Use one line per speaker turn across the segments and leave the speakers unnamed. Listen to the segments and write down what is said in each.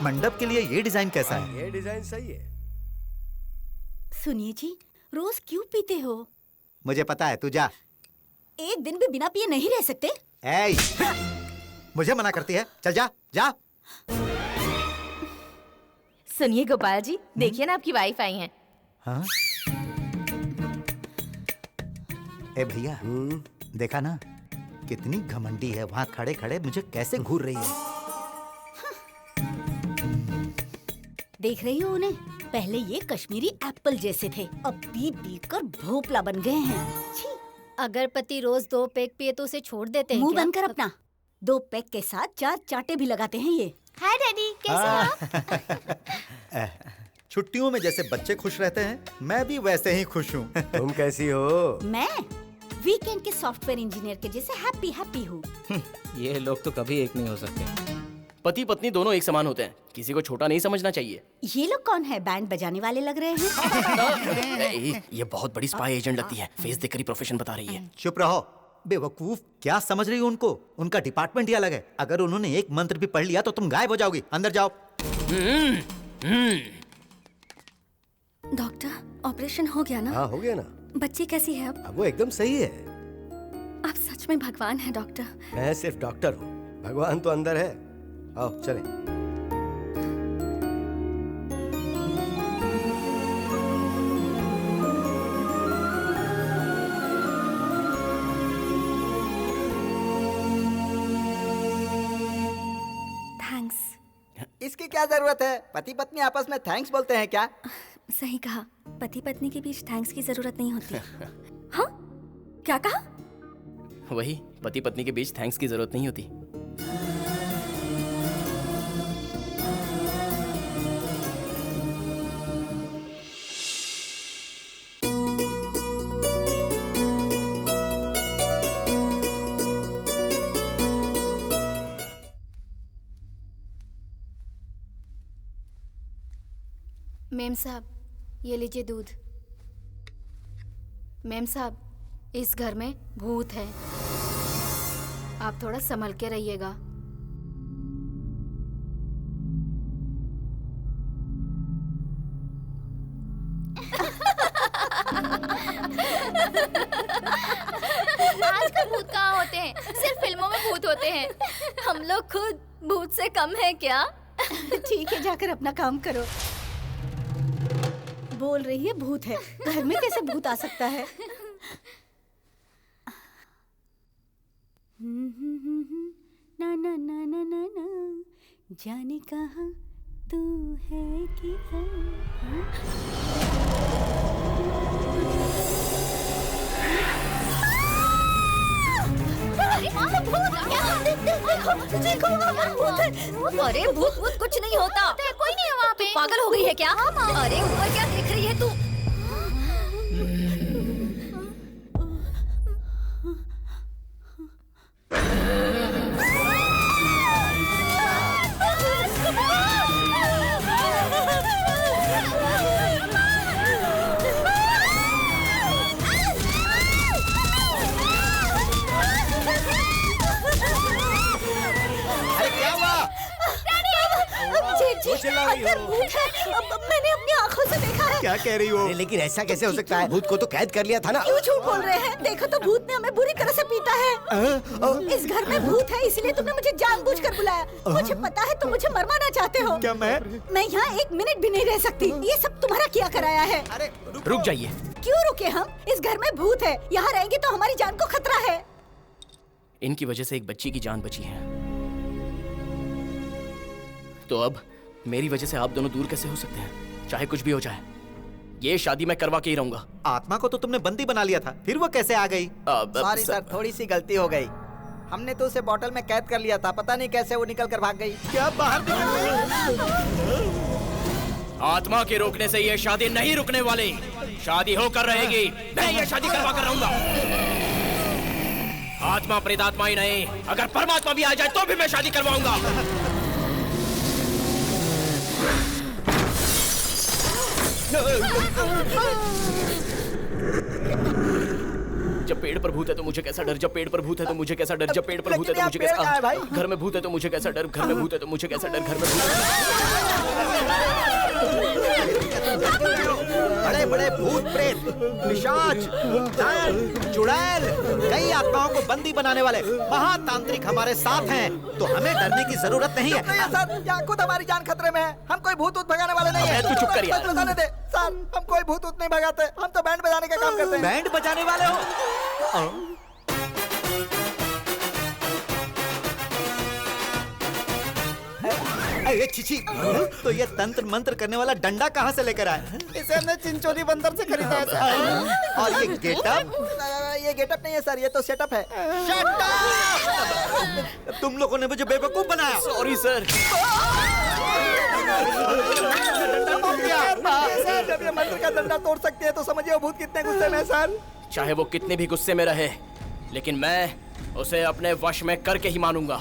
मंडप के लिए ये डिजाइन कैसा है?
ये डिजाइन सही है।
सुनिए जी, रोज क्यों पीते हो?
मुझे पता है, तू जा।
एक दिन भी बिना पिए नहीं रह सकते?
ऐ, मुझे मना करती है? चल जा, जा।
सुनिए गोपाल जी, देखिए ना आपकी वाइफ आई हैं।
हाँ? ए भैया, देखा ना कितनी घमंडी है, वहाँ खड़े खड़े मुझे कैसे घूर रही है।
देख रही हो उन्हें? पहले ये कश्मीरी एप्पल जैसे थे, अब पी पी कर भोपला बन गए हैं। छी।
अगर पति रोज 2 पैक पिए तो उसे छोड़ देते हैं
मुंह
क्या?
बंद कर अपना। 2 पैक के साथ 4 चांटे भी लगाते हैं ये।
हाय डैडी, कैसे हो?
छुट्टियों में जैसे बच्चे खुश रहते हैं, मैं भी वैसे ही खुश हूँ।
तुम कैसी हो?
मैं वीकेंड के सॉफ्टवेयर इंजीनियर के जैसे हैप्पी हूँ।
ये लोग तो कभी एक नहीं हो सकते। पति पत्नी दोनों एक समान होते हैं, किसी को छोटा नहीं समझना चाहिए।
ये लोग कौन है? बैंड बजाने वाले लग रहे हैं।
ये बहुत बड़ी स्पाई एजेंट लगती है, फेस देखकर ही प्रोफेशन बता रही है।
चुप रहो बेवकूफ, क्या समझ रही हो उनको? उनका डिपार्टमेंट ही अलग है। अगर उन्होंने एक मंत्र भी पढ़ लिया तो तुम गायब हो जाओगी। अंदर जाओ।
डॉक्टर, ऑपरेशन हो गया ना?
हाँ हो गया ना।
बच्ची कैसी है अब?
अब वो एकदम सही है।
आप सच में भगवान है डॉक्टर।
मैं सिर्फ डॉक्टर हूँ, भगवान तो अंदर है। आओ चले।
थैंक्स।
इसकी क्या जरूरत है? पति पत्नी आपस में थैंक्स बोलते हैं क्या?
सही कहा, पति पत्नी के बीच थैंक्स की जरूरत नहीं होती। हाँ? क्या कहा?
वही, पति पत्नी के बीच थैंक्स की जरूरत नहीं होती।
मेम साहब, ये लीजिए दूध। मेम साहब, इस घर में भूत है, आप थोड़ा संभल के रहिएगा।
आजकल भूत कहाँ होते हैं? सिर्फ फिल्मों में भूत होते हैं।
हम लोग खुद भूत से कम है क्या?
ठीक है, जाकर अपना काम करो। बोल रही है भूत है, घर में कैसे भूत आ सकता है? ना ना ना ना ना ना, जाने कहाँ तू है कि
अरे भूत भूत कुछ नहीं होता, कोई नहीं है वहाँ पे। पागल हो गई है क्या? अरे ऊपर क्या देख रही है तू?
मैंने अपनी आंखों से देखा है।
क्या कह रही हो?
लेकिन ऐसा कैसे हो सकता है? भूत को तो कैद कर लिया था ना।
क्यों झूठ बोल रहे हैं? देखो तो भूत ने हमें बुरी तरह से पीटा है। इस घर में भूत है, इसलिए तुमने मुझे जानबूझकर बुलाया। मुझे पता है तुम मुझे मरवाना चाहते हो।
क्या
मैं यहाँ 1 मिनट भी नहीं रह सकती। ये सब तुम्हारा किया कराया है।
अरे
रुक जाइए।
क्यों रुके हम? इस घर में भूत है, यहाँ रहेंगे तो हमारी जान को खतरा है।
इनकी वजह से एक बच्ची की जान बची है, तो अब मेरी वजह से आप दोनों दूर कैसे हो सकते हैं? चाहे कुछ भी हो जाए, ये शादी मैं करवा के ही रहूंगा।
आत्मा को तो तुमने बंदी बना लिया था, फिर वो कैसे आ गई?
सॉरी सर, थोड़ी सी गलती हो गई। हमने तो उसे बोतल में कैद कर लिया था, पता नहीं कैसे वो निकल कर भाग गई।
क्या बाहर निकल गई?
आत्मा के रोकने से ये शादी नहीं रुकने वाली। शादी होकर रहेगी, मैं ये शादी करवा कर रहूंगा। आत्मा प्रेतात्मा ही नहीं, अगर परमात्मा भी आ जाए तो भी मैं शादी करवाऊंगा। जब पेड़ पर भूत है तो मुझे कैसा डर, जब पेड़ पर भूत है तो मुझे कैसा डर, जब पेड़ पर भूत है तो मुझे
लेकिन यहाँ पेड़ कहाँ है
कैसा,
भाई?
घर में भूत है तो मुझे कैसा डर, घर में भूत है तो मुझे कैसा डर, घर में
बड़े बड़े भूत प्रेत, पिशाच, डायन, चुड़ैल, कई आत्माओं को बंदी बनाने वाले महातांत्रिक हमारे साथ हैं, तो हमें डरने की जरूरत नहीं
नहीं
है।
है सर, यहाँ खुद हमारी जान खतरे में है। हम कोई भूत भगाने वाले नहीं है।
तू चुप कर यार।
सच बताने दे सर, हम कोई भूत नहीं भगाते, हम तो बैंड बजाने का काम करते हैं।
बैंड बजाने वाले हो? अरे छिछी, तो ये तंत्र मंत्र करने वाला डंडा कहाँ से लेकर आए?
इसे हमने चिंचोली बंदर से खरीदा है सर।
और ये गेटअप?
ये गेटअप नहीं है सर, ये तो सेटअप है।
तुम लोगों ने मुझे बेवकूफ बनाया।
Sorry sir.
सर जब ये मंत्र का डंडा तोड़ सकती है तो समझिए वो भूत कितने गुस्से में है सर।
चाहे वो कितने भी गुस्से में रहे, लेकिन मैं उसे अपने वश में करके ही मानूंगा।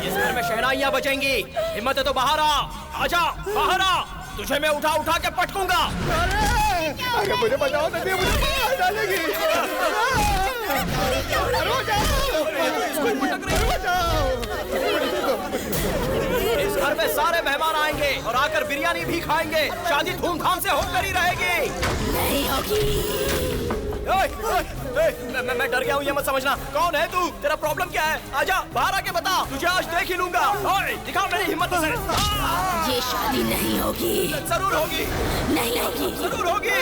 इस घर में शहनाइयां बजेंगी। हिम्मत है तो बाहर आ, आजा बाहर आ, तुझे मैं उठा उठा के पटकूंगा।
अगर मुझे बचाओ तो मुझे मार डालेगी।
इस घर में सारे मेहमान आएंगे और आकर बिरयानी भी खाएंगे। शादी धूमधाम से होकर ही रहेगी।
नहीं होगी।
मैं डर गया हूँ, ये मत समझना। कौन है तू? तेरा प्रॉब्लम क्या है? आजा बाहर आके बता, तुझे आज देख ही लूंगा। ओए, दिखाओ मेरी हिम्मत से।
ये शादी नहीं होगी।
जरूर होगी,
नहीं होगी।
जरूर होगी।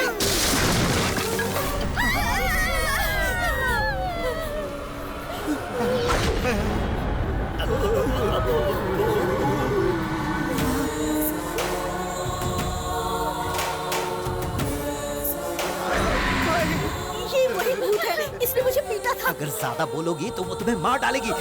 ये वही भूत है, इसने मुझे पीटा था।
अगर ज्यादा बोलोगी तो वो तुम्हें मार डालेगी।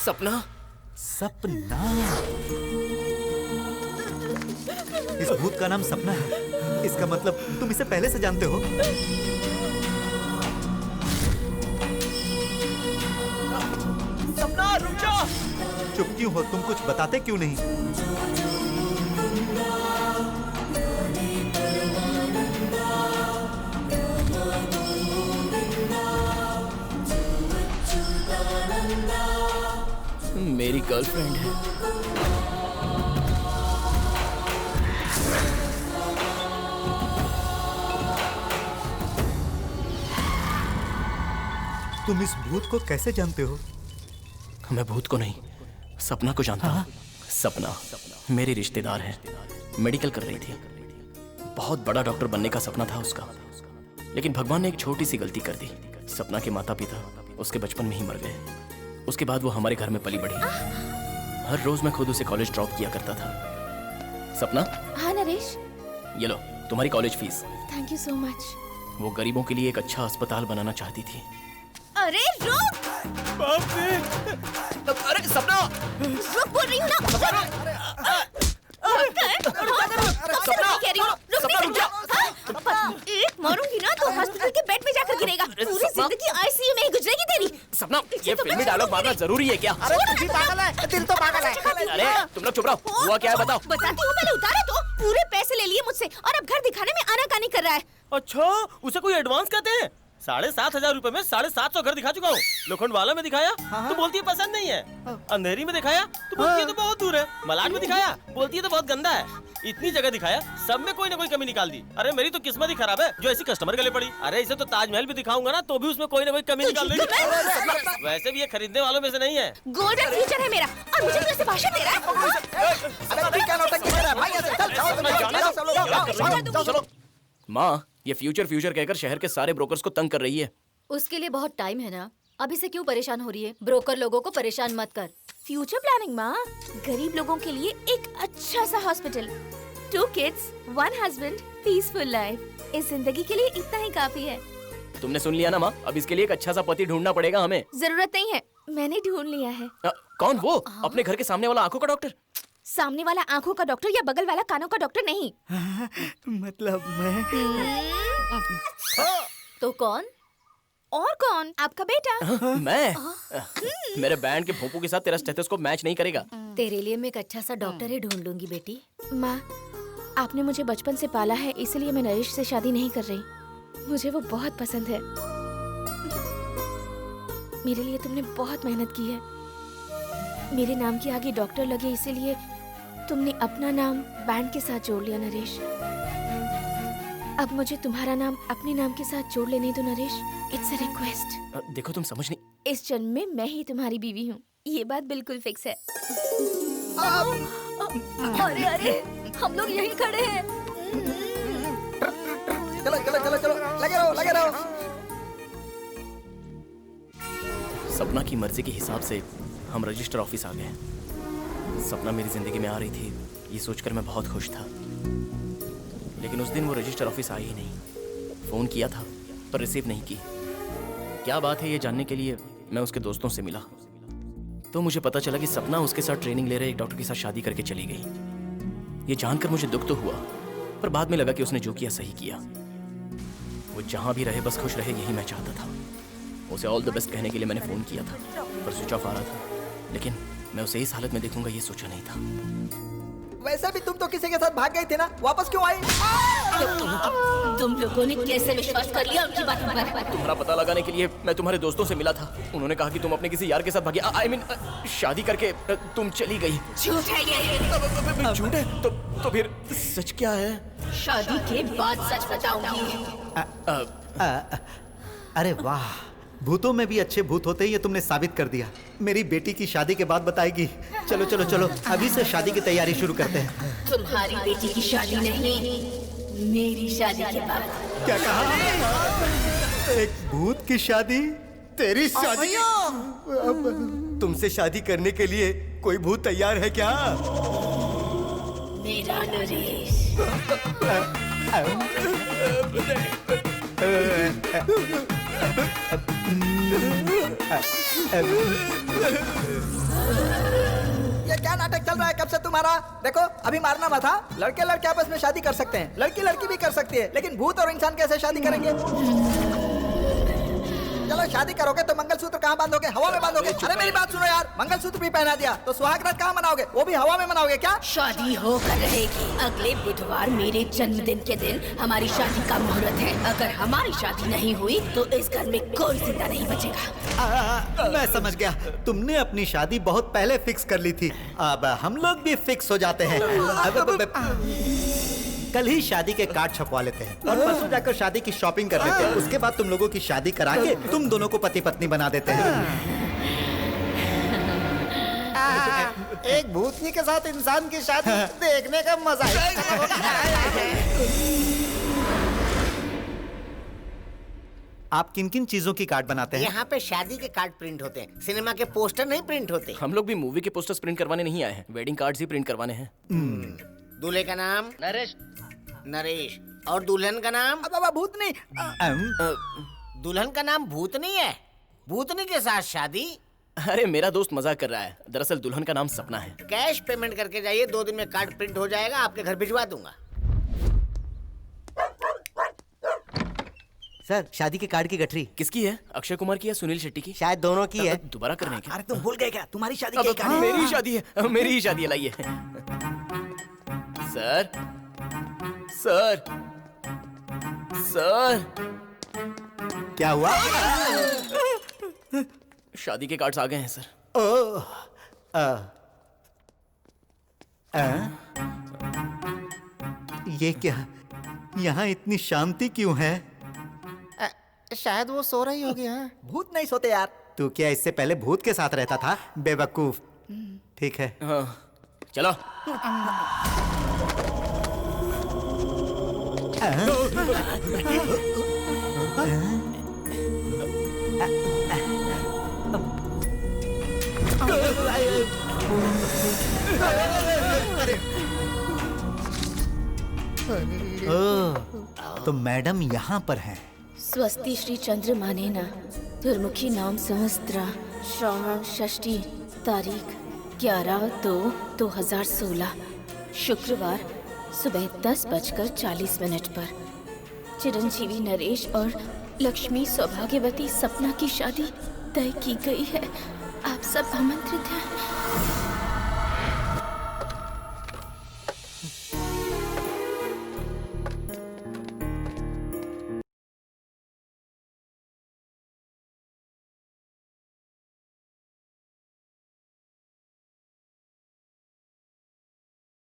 सपना,
सपना? इस भूत का नाम सपना है। इसका मतलब तुम इसे पहले से जानते हो?
सपना रुक जा।
चुप क्यों हो? तुम कुछ बताते क्यों नहीं?
मेरी गर्लफ्रेंड है।
तुम इस भूत को कैसे जानते हो?
मैं भूत को नहीं, सपना को जानता हूँ। सपना मेरी रिश्तेदार है, मेडिकल कर रही थी। बहुत बड़ा डॉक्टर बनने का सपना था उसका, लेकिन भगवान ने एक छोटी सी गलती कर दी। सपना के माता पिता उसके बचपन में ही मर गए। उसके बाद वो हमारे घर में पली बढ़ी। हर रोज मैं खुद उसे कॉलेज ड्रॉप किया करता था। सपना,
हाँ नरेश,
ये लो तुम्हारी college fees.
Thank you so much.
वो गरीबों के लिए एक अच्छा अस्पताल बनाना चाहती थी।
अरे रुक,
बाप रे! अरे सपना,
रुक बोल रही हूँ ना।
सपना,
एक मारूंगी ना तो हॉस्पिटल के बेड में जाकर गिरेगा। पूरी जिंदगी आईसीयू में ही गुजरेगी तेरी।
सपना, ये फिल्मी डायलॉग मारना जरूरी है क्या?
अरे तू भी पागल है, दिल तो पागल है।
अरे तुम लोग चुप रहो। हुआ क्या है बताओ।
बताती हूँ, पहले उतारे तो। पूरे पैसे ले लिए मुझसे और अब घर दिखाने में आनाकानी कर रहा है।
अच्छा, उसे कोई एडवांस कहते हैं? 7,500 रुपए में 750 घर दिखा चुका हूँ। लोखंड वाला में दिखाया तो बोलती है पसंद नहीं है। अंधेरी में दिखाया तो बोलती है तो बहुत दूर है। मलाड में दिखाया बोलती है तो बहुत गंदा है। इतनी जगह दिखाया, सब में कोई ना कोई कमी निकाल दी। अरे मेरी तो किस्मत ही खराब है जो ऐसी कस्टमर गले पड़ी। अरे इसे तो ताजमहल भी दिखाऊंगा ना तो भी उसमें कोई ना कोई कमी निकाल देगी। वैसे भी ये खरीदने वालों में से नहीं है।
गोल्डन फ्यूचर है मेरा और मुझे कैसे भाषण दे रहा है।
अरे तू क्या नौटंकी कर रहा है भाई? ऐसे चल, जाओ तुम, जाओ सब लोग, जाओ।
माँ, ये फ्यूचर कहकर शहर के सारे ब्रोकर्स को तंग कर रही है।
उसके लिए बहुत टाइम है ना। अभी से क्यों परेशान हो रही है? ब्रोकर लोगों को परेशान मत कर।
फ्यूचर प्लानिंग माँ, गरीब लोगों के लिए एक अच्छा सा hospital, 2 kids, 1 husband, peaceful life. इस जिंदगी के लिए इतना ही काफी है।
तुमने सुन लिया ना माँ, अब इसके लिए एक अच्छा सा पति ढूंढना पड़ेगा हमें।
जरूरत नहीं है, मैंने ढूंढ लिया है।
कौन वो? अपने घर के सामने वाला आंखों का डॉक्टर?
सामने वाला आंखों का डॉक्टर या बगल वाला कानों का डॉक्टर नहीं।
मतलब मैं
तो कौन?
और कौन? आपका बेटा।
मैं? मेरे बैंड के भोंपू के साथ तेरा स्टेथोस्कोप मैच नहीं करेगा।
तेरे लिए मैं एक अच्छा सा डॉक्टर ही ढूंढ लूंगी बेटी।
माँ, आपने मुझे बचपन से पाला है, इसलिए मैं नरेश से शादी नहीं कर रही। मुझे वो बहुत पसंद है। मेरे लिए तुमने बहुत मेहनत की है। मेरे नाम के आगे डॉक्टर लगे, इसीलिए तुमने अपना नाम बैंड के साथ जोड़ लिया नरेश। अब मुझे तुम्हारा नाम अपने नाम के साथ जोड़ लेने दो नरेश। It's a request.
देखो तुम समझ नहीं।
इस जन्म में मैं ही तुम्हारी बीवी हूँ, ये बात बिल्कुल फिक्स है।
अरे अरे, हम लोग यहीं खड़े हैं।
चलो चलो चलो चलो, लगे रहो।
सपना की मर्जी के हिसाब से हम रजिस्टर ऑफिस आ गए। सपना मेरी जिंदगी में आ रही थी, ये सोचकर मैं बहुत खुश था। लेकिन उस दिन वो रजिस्टर ऑफिस आई ही नहीं। फोन किया था पर रिसीव नहीं की। क्या बात है ये जानने के लिए मैं उसके दोस्तों से मिला, तो मुझे पता चला कि सपना उसके साथ ट्रेनिंग ले रहे एक डॉक्टर के साथ शादी करके चली गई। ये जानकर मुझे दुख तो हुआ, पर बाद में लगा कि उसने जो किया सही किया। वो जहां भी रहे बस खुश रहे, यही मैं चाहता था। उसे ऑल द बेस्ट कहने के लिए मैंने फोन किया था, पर स्विच ऑफ आ रहा था। लेकिन मैं उसे इस हालत में देखूंगा ये सोचा नहीं था।
वैसे भी तुम तो किसी के साथ भाग गई थी ना, वापस क्यों आई?
तुम लोगों ने कैसे विश्वास कर लिया उनकी बात पर?
तुम्हारा पता लगाने के लिए मैं तुम्हारे दोस्तों से मिला था। उन्होंने कहा कि तुम अपने किसी यार के साथ भागी, आई मीन शादी करके तुम चली गई।
झूठ है ये।
झूठ है? तो फिर सच क्या है?
शादी के बाद सच बताऊंगी।
अरे वाह, भूतों में भी अच्छे भूत होते हैं, ये तुमने साबित कर दिया। मेरी बेटी की शादी के बाद बताएगी। चलो चलो चलो, अभी से शादी की तैयारी शुरू करते हैं।
तुम्हारी बेटी की शादी नहीं, मेरी शादी के बाद।
क्या कहा? एक भूत की शादी? तेरी शादी? तुमसे शादी करने के लिए कोई भूत तैयार है क्या?
मेरा नरेश।
ये क्या नाटक चल रहा है कब से तुम्हारा? देखो अभी मारना मत था। लड़के लड़के आपस में शादी कर सकते हैं, लड़की लड़की भी कर सकती है, लेकिन भूत और इंसान कैसे शादी करेंगे? चलो शादी करोगे तो मंगलसूत्र कहाँ बांधोगे? हवा में बांधोगे? अरे मेरी बात सुनो यार, मंगलसूत्र भी पहना दिया तो सुहागरात कहाँ मनाओगे? वो भी हवा में मनाओगे क्या?
शादी होकर रहेगी। अगले बुधवार मेरे जन्मदिन के दिन हमारी शादी का मुहूर्त है। अगर हमारी शादी नहीं हुई तो इस घर में कोई जिंदा नहीं बचेगा।
मैं समझ गया, तुमने अपनी शादी बहुत पहले फिक्स कर ली थी। अब हम लोग भी फिक्स हो जाते हैं। कल ही शादी के कार्ड छपवा लेते हैं और परसों जाकर शादी की शॉपिंग कर लेते हैं। उसके बाद तुम लोगों की शादी करा के तुम दोनों को पति पत्नी बना देते हैं।
एक भूतनी के साथ इंसान की शादी देखने का मजा है।
आप किन किन चीजों की कार्ड बनाते हैं?
यहाँ पे शादी के कार्ड प्रिंट होते हैं, सिनेमा के पोस्टर नहीं प्रिंट होते।
हम लोग भी मूवी के पोस्टर्स प्रिंट करवाने नहीं आए हैं, वेडिंग कार्ड्स ही प्रिंट करवाने हैं।
दूल्हे का नाम नरेश और दुल्हन का नाम
भूतनी।
दुल्हन का नाम भूतनी है। भूतनी के साथ शादी?
अरे मेरा दोस्त मजाक कर रहा है, दरअसल दुल्हन का नाम सपना है।
कैश पेमेंट करके जाइए, 2 दिन में कार्ड प्रिंट हो जाएगा, आपके घर भिजवा दूंगा।
सर, शादी के कार्ड की गठरी
किसकी है? अक्षय कुमार की या सुनील शेट्टी की?
शायद दोनों की है।
दोबारा करने की?
अरे तुम भूल गए क्या? तुम्हारी शादी की कार्ड है।
मेरी शादी है, मेरी ही शादी है। लाइए सर, सर, सर।
क्या हुआ?
शादी के कार्ड्स आ गए हैं सर।
ये क्या? यहाँ इतनी शांति क्यों है?
शायद वो सो रही होगी। हाँ,
भूत नहीं सोते यार।
तू क्या इससे पहले भूत के साथ रहता था? बेवकूफ। ठीक है,
हाँ, चलो।
तो मैडम यहाँ पर हैं।
स्वस्ति श्री चंद्रमानेना दुर्मुखी नाम सहस्त्रा श्रावण षष्ठी तारीख 11/2/2016 शुक्रवार सुबह 10:40 पर चिरंजीवी नरेश और लक्ष्मी सौभाग्यवती सपना की शादी तय की गई है। आप सब आमंत्रित हैं।